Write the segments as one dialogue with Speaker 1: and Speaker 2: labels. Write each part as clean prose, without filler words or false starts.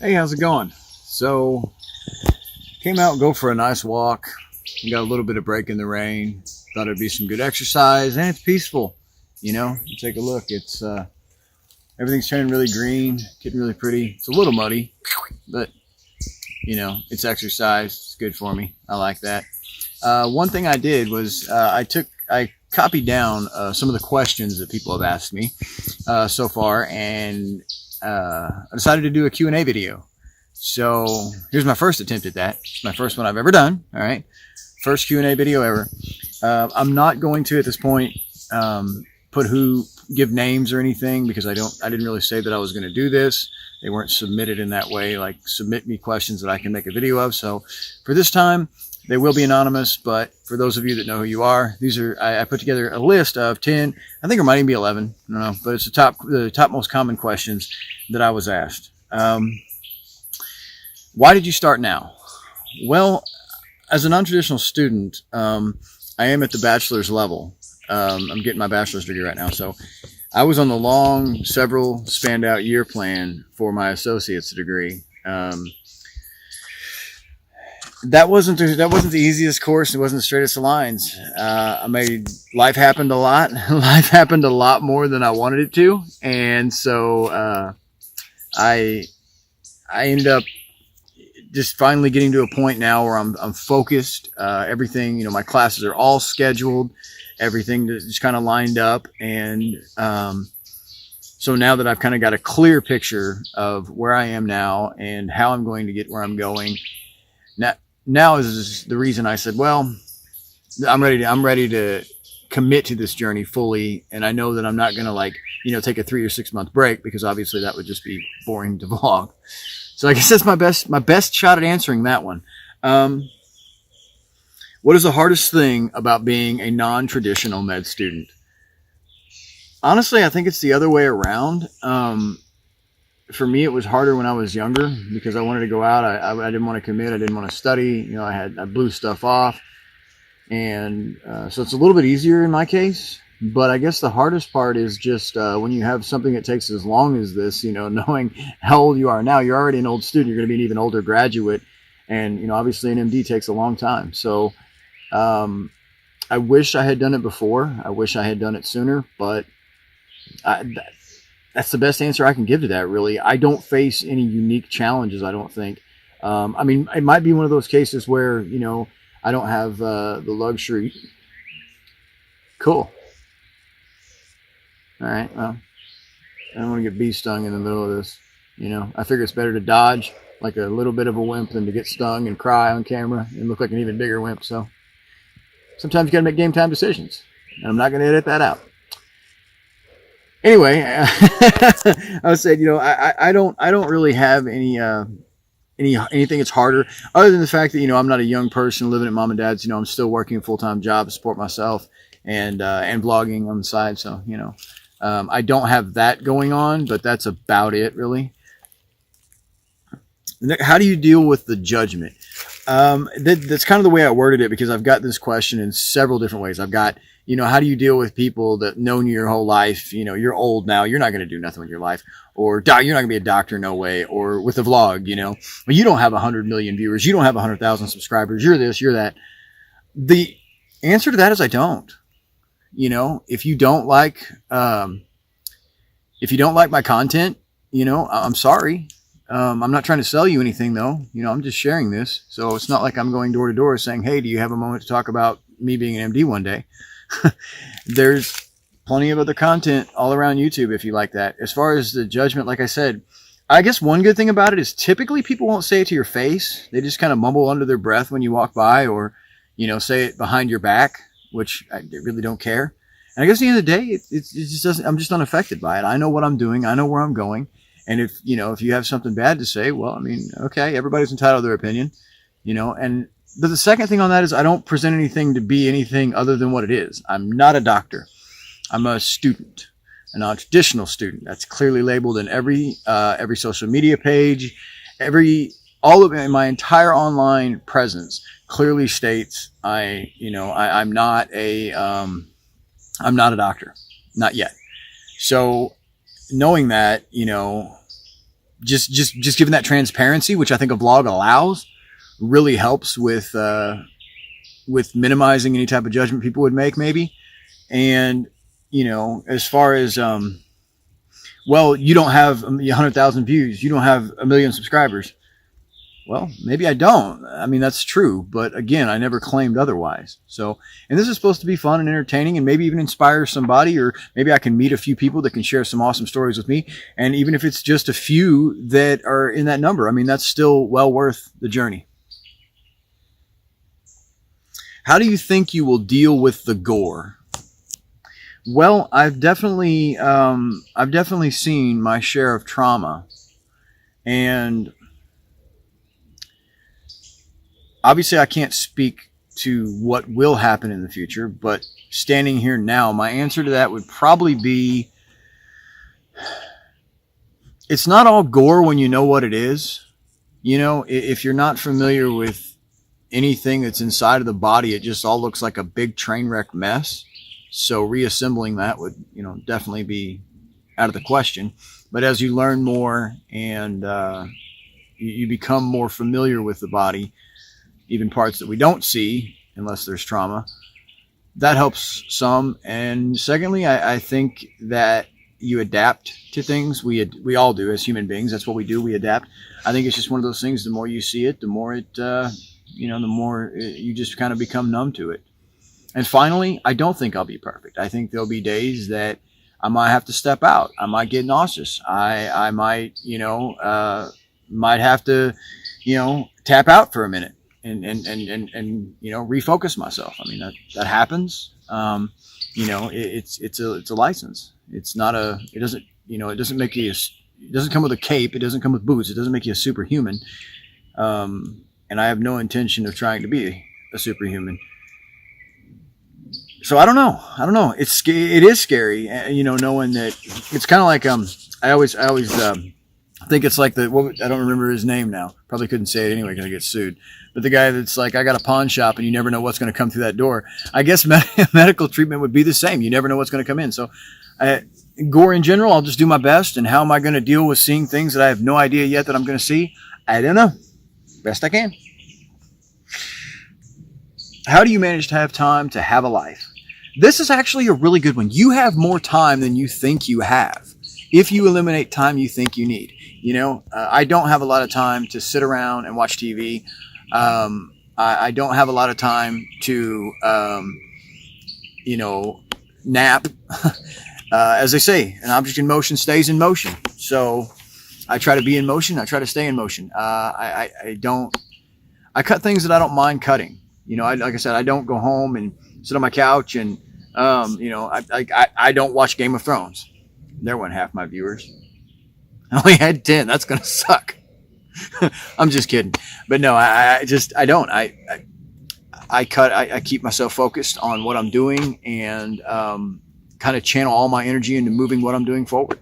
Speaker 1: Hey, how's it going? So, came out and go for a nice walk. Got a little bit of break in the rain. Thought it'd be some good exercise, and it's peaceful. You take a look. It's everything's turning really green, getting really pretty. It's a little muddy, but it's exercise. It's good for me. I like that. One thing I did was I copied down some of the questions that people have asked me so far, and I decided to do a Q&A video. So here's my first attempt at that. It's my first one I've ever done. All right. First Q&A video ever. I'm not going to, at this point, give names or anything, because I didn't really say that I was going to do this. They weren't submitted in that way, like submit me questions that I can make a video of. So for this time, they will be anonymous, but for those of you that know who you are, I put together a list of 10, I think it might even be 11, I don't know, but it's the top most common questions that I was asked. Why did you start now? Well, as a non-traditional student, I am at the bachelor's level. I'm getting my bachelor's degree right now. So I was on the long, several spanned out year plan for my associate's degree. That wasn't the easiest course. It wasn't the straightest of lines. Life happened a lot. Life happened a lot more than I wanted it to. And so, I ended up just finally getting to a point now where I'm focused. Everything, my classes are all scheduled. Everything just kind of lined up. And, so now that I've kind of got a clear picture of where I am now and how I'm going to get where I'm going, now is the reason I said, well, I'm ready to commit to this journey fully. And I know that I'm not going to take a 3 or 6 month break, because obviously that would just be boring to vlog. So I guess that's my best shot at answering that one. What is the hardest thing about being a non-traditional med student? Honestly, I think it's the other way around. For me, it was harder when I was younger, because I wanted to go out. I didn't want to commit. I didn't want to study. I blew stuff off. And so it's a little bit easier in my case. But I guess the hardest part is just when you have something that takes as long as this, knowing how old you are now. You're already an old student. You're going to be an even older graduate. And, obviously an MD takes a long time. So I wish I had done it before. I wish I had done it sooner. But that's the best answer I can give to that, really. I don't face any unique challenges, I don't think. It might be one of those cases where, I don't have the luxury. Cool. All right, well, I don't want to get bee stung in the middle of this. I figure it's better to dodge like a little bit of a wimp than to get stung and cry on camera and look like an even bigger wimp. So sometimes you got to make game time decisions, and I'm not going to edit that out. Anyway, I was saying, I don't really have anything that's harder, other than the fact that, I'm not a young person living at mom and dad's. I'm still working a full-time job to support myself, and vlogging on the side. So, I don't have that going on, but that's about it, really. How do you deal with the judgment? That's kind of the way I worded it, because I've got this question in several different ways. I've got, how do you deal with people that known you your whole life? You're old now. You're not going to do nothing with your life. Or you're not going to be a doctor, no way. Or with a vlog, well, you don't have 100 million viewers. You don't have 100,000 subscribers. You're this, you're that. The answer to that is I don't. If you don't like my content, I'm sorry. I'm not trying to sell you anything, though. I'm just sharing this. So it's not like I'm going door to door saying, hey, do you have a moment to talk about me being an MD one day? There's plenty of other content all around YouTube if you like that. As far as the judgment, like I said, I guess one good thing about it is typically people won't say it to your face. They just kind of mumble under their breath when you walk by, or, say it behind your back, which I really don't care. And I guess at the end of the day, it just doesn't, I'm just unaffected by it. I know what I'm doing. I know where I'm going. And if you have something bad to say, well, okay, everybody's entitled to their opinion, and the second thing on that is I don't present anything to be anything other than what it is. I'm not a doctor. I'm a student, a non-traditional student. That's clearly labeled in every social media page, all of it, my entire online presence clearly states I'm not a doctor, not yet. So knowing that, just given that transparency, which I think a blog allows, really helps with minimizing any type of judgment people would make, maybe. And, as far as, well, you don't have 100,000 views. You don't have 1 million subscribers. Well, maybe I don't. I mean, that's true. But again, I never claimed otherwise. So, and this is supposed to be fun and entertaining and maybe even inspire somebody, or maybe I can meet a few people that can share some awesome stories with me. And even if it's just a few that are in that number, I mean, that's still well worth the journey. How do you think you will deal with the gore? Well, I've definitely seen my share of trauma, and obviously I can't speak to what will happen in the future, but standing here now, my answer to that would probably be, it's not all gore when you know what it is. If you're not familiar with anything that's inside of the body, it just all looks like a big train wreck mess. So reassembling that would, definitely be out of the question. But as you learn more and you become more familiar with the body, even parts that we don't see unless there's trauma, that helps some. And secondly, I think that you adapt to things. We all do as human beings. That's what we do. We adapt. I think it's just one of those things. The more you see it, the more you just kind of become numb to it. And finally, I don't think I'll be perfect. I think there'll be days that I might have to step out. I might get nauseous. I might, might have to, tap out for a minute and refocus myself. I mean, that happens. It's a license. It's not it doesn't make you, it doesn't come with a cape. It doesn't come with boots. It doesn't make you a superhuman. And I have no intention of trying to be a superhuman. So I don't know. It is scary, knowing that it's kind of like, I always think it's like I don't remember his name now. Probably couldn't say it anyway because I get sued. But the guy that's like, I got a pawn shop and you never know what's going to come through that door. I guess medical treatment would be the same. You never know what's going to come in. So gore in general, I'll just do my best. And how am I going to deal with seeing things that I have no idea yet that I'm going to see? I don't know. Best I can. How do you manage to have time to have a life? This is actually a really good one. You have more time than you think you have if you eliminate time you think you need. I don't have a lot of time to sit around and watch TV. I don't have a lot of time to, nap. As they say, an object in motion stays in motion. So I try to be in motion. I try to stay in motion. I cut things that I don't mind cutting. Like I said, I don't go home and sit on my couch and, I don't watch Game of Thrones. There went half my viewers. I only had 10. That's going to suck. I'm just kidding. But no, I don't. I keep myself focused on what I'm doing and kind of channel all my energy into moving what I'm doing forward.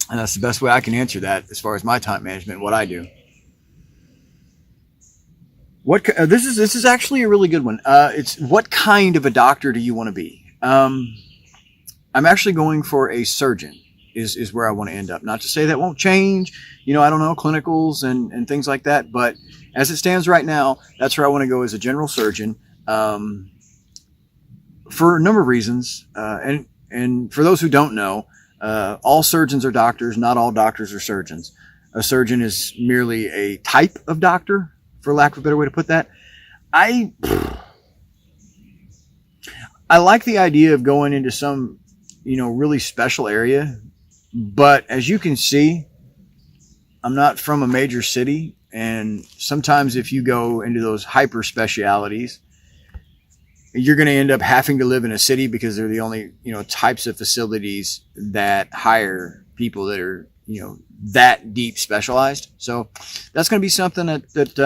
Speaker 1: And that's the best way I can answer that as far as my time management, what I do. This is actually a really good one. It's what kind of a doctor do you want to be? I'm actually going for a surgeon is where I want to end up. Not to say that won't change, I don't know, clinicals and things like that. But as it stands right now, that's where I want to go as a general surgeon, for a number of reasons. And for those who don't know, all surgeons are doctors. Not all doctors are surgeons. A surgeon is merely a type of doctor, for lack of a better way to put that. I like the idea of going into some, really special area. But as you can see, I'm not from a major city. And sometimes if you go into those hyper specialities, you're going to end up having to live in a city because they're the only, types of facilities that hire people that are, that deep specialized. So that's going to be something that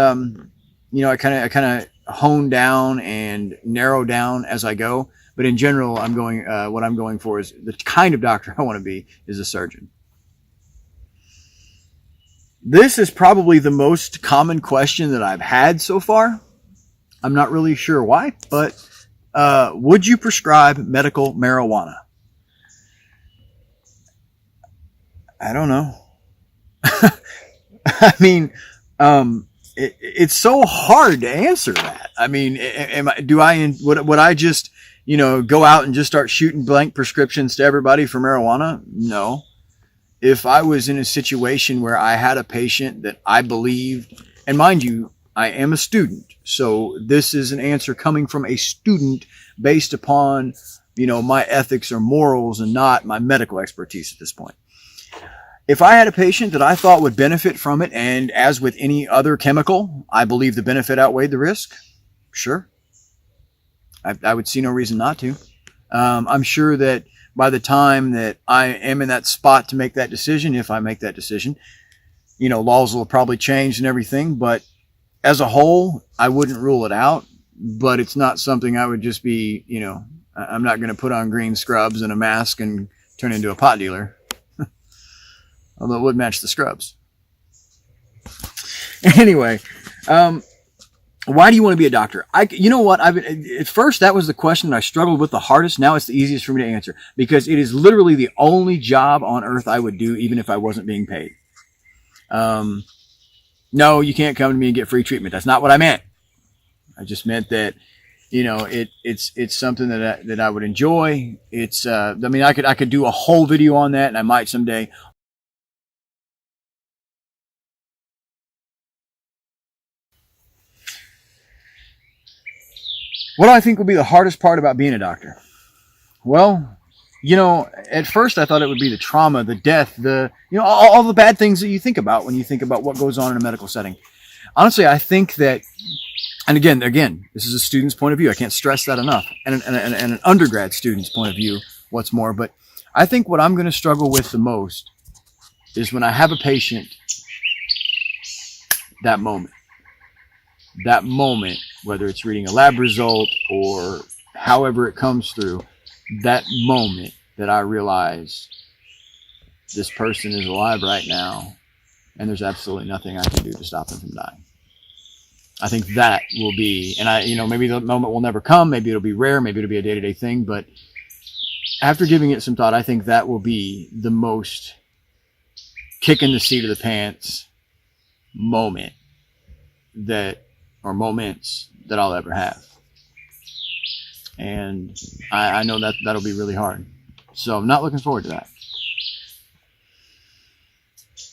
Speaker 1: I kind of hone down and narrow down as I go. But in general, what I'm going for is the kind of doctor I want to be is a surgeon. This is probably the most common question that I've had so far. I'm not really sure why, but would you prescribe medical marijuana? I don't know. I mean, it's so hard to answer that. I mean, would I just, go out and just start shooting blank prescriptions to everybody for marijuana? No. If I was in a situation where I had a patient that I believed, and mind you, I am a student, so this is an answer coming from a student based upon, my ethics or morals and not my medical expertise at this point. If I had a patient that I thought would benefit from it, and as with any other chemical, I believe the benefit outweighed the risk, sure. I would see no reason not to. I'm sure that by the time that I am in that spot to make that decision, if I make that decision, laws will probably change and everything. But as a whole, I wouldn't rule it out. But it's not something I would just be, I'm not going to put on green scrubs and a mask and turn into a pot dealer. Although it would match the scrubs. Anyway, why do you want to be a doctor? You know what? At first, that was the question that I struggled with the hardest. Now it's the easiest for me to answer because it is literally the only job on earth I would do, even if I wasn't being paid. No, you can't come to me and get free treatment. That's not what I meant. I just meant that, it's something that I would enjoy. I could do a whole video on that, and I might someday. What do I think would be the hardest part about being a doctor? Well, at first I thought it would be the trauma, the death, all the bad things that you think about when you think about what goes on in a medical setting. Honestly, I think that, and again, this is a student's point of view. I can't stress that enough. And an undergrad student's point of view, what's more. But I think what I'm going to struggle with the most is when I have a patient, that moment, whether it's reading a lab result or however it comes through, that moment that I realize this person is alive right now and there's absolutely nothing I can do to stop them from dying. I think that will be, and maybe the moment will never come, maybe it'll be rare, maybe it'll be a day-to-day thing, but after giving it some thought, I think that will be the most kick in the seat of the pants moment or moments that I'll ever have. And I know that'll be really hard. So I'm not looking forward to that.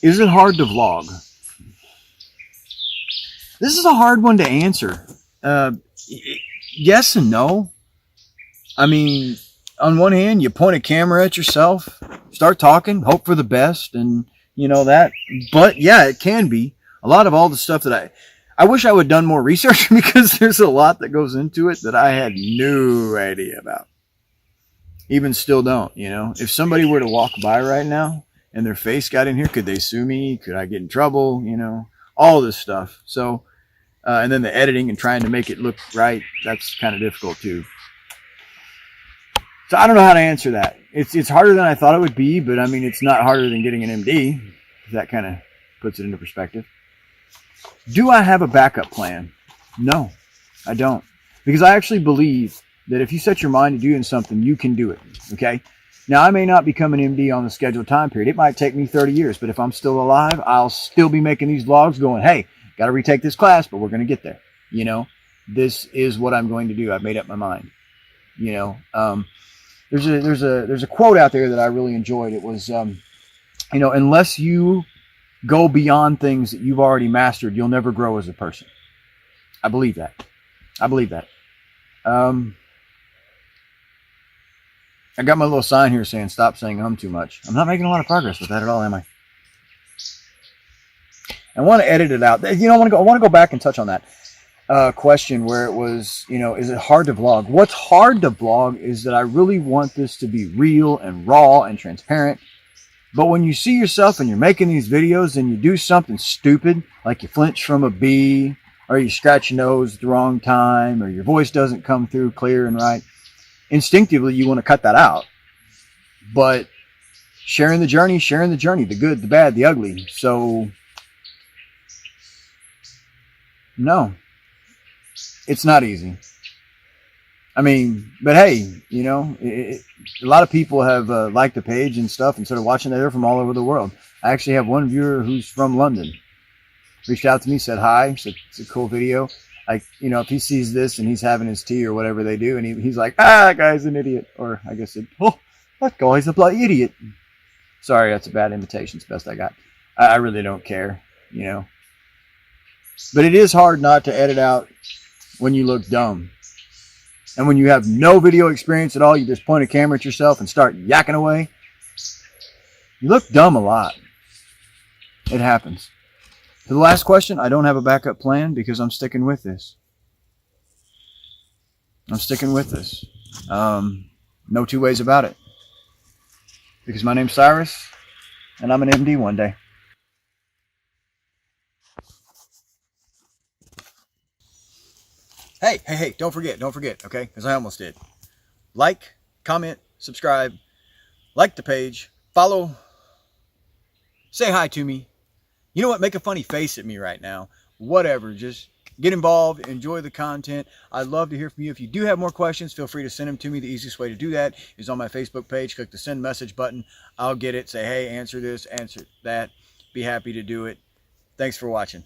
Speaker 1: Is it hard to vlog? This is a hard one to answer. Yes and no. I mean, on one hand, you point a camera at yourself, start talking, hope for the best, and that. But yeah, it can be. A lot of all the stuff that I wish I would have done more research because there's a lot that goes into it that I had no idea about. Even still don't, If somebody were to walk by right now and their face got in here, could they sue me? Could I get in trouble? All this stuff. So, and then the editing and trying to make it look right, that's kind of difficult too. So I don't know how to answer that. It's harder than I thought it would be, but I mean, it's not harder than getting an MD. If that kind of puts it into perspective. Do I have a backup plan? No, I don't. Because I actually believe that if you set your mind to doing something, you can do it. Okay? Now, I may not become an MD on the scheduled time period. It might take me 30 years, but if I'm still alive, I'll still be making these vlogs going, hey, got to retake this class, but we're going to get there. This is what I'm going to do. I've made up my mind. There's a quote out there that I really enjoyed. It was, unless you go beyond things that you've already mastered, you'll never grow as a person. I believe that. I got my little sign here saying stop saying too much. I'm not making a lot of progress with that at all, am I? I want to edit it out. I want to go back and touch on that question where it was, is it hard to vlog? What's hard to vlog is that I really want this to be real and raw and transparent. But when you see yourself and you're making these videos and you do something stupid, like you flinch from a bee, or you scratch your nose at the wrong time, or your voice doesn't come through clear and right, instinctively you want to cut that out. But sharing the journey, the good, the bad, the ugly. So, no, it's not easy. I mean, but hey, a lot of people have liked the page and stuff and started watching it. They're from all over the world. I actually have one viewer who's from London. Reached out to me, said hi, said it's a cool video. Like, you know, if he sees this and he's having his tea or whatever they do, and he's like, that guy's an idiot. Or I guess oh, that guy's a bloody idiot. Sorry, that's a bad imitation. It's the best I got. I really don't care, you know. But it is hard not to edit out when you look dumb. And when you have no video experience at all, you just point a camera at yourself and start yakking away. You look dumb a lot. It happens. To the last question, I don't have a backup plan because I'm sticking with this. I'm sticking with this. No two ways about it. Because my name's Cyrus, and I'm an MD one day. Hey, don't forget, okay? Because I almost did. Like, comment, subscribe, like the page, follow, say hi to me. You know what? Make a funny face at me right now. Whatever, just get involved, enjoy the content. I'd love to hear from you. If you do have more questions, feel free to send them to me. The easiest way to do that is on my Facebook page. Click the send message button. I'll get it. Say, hey, answer this, answer that. Be happy to do it. Thanks for watching.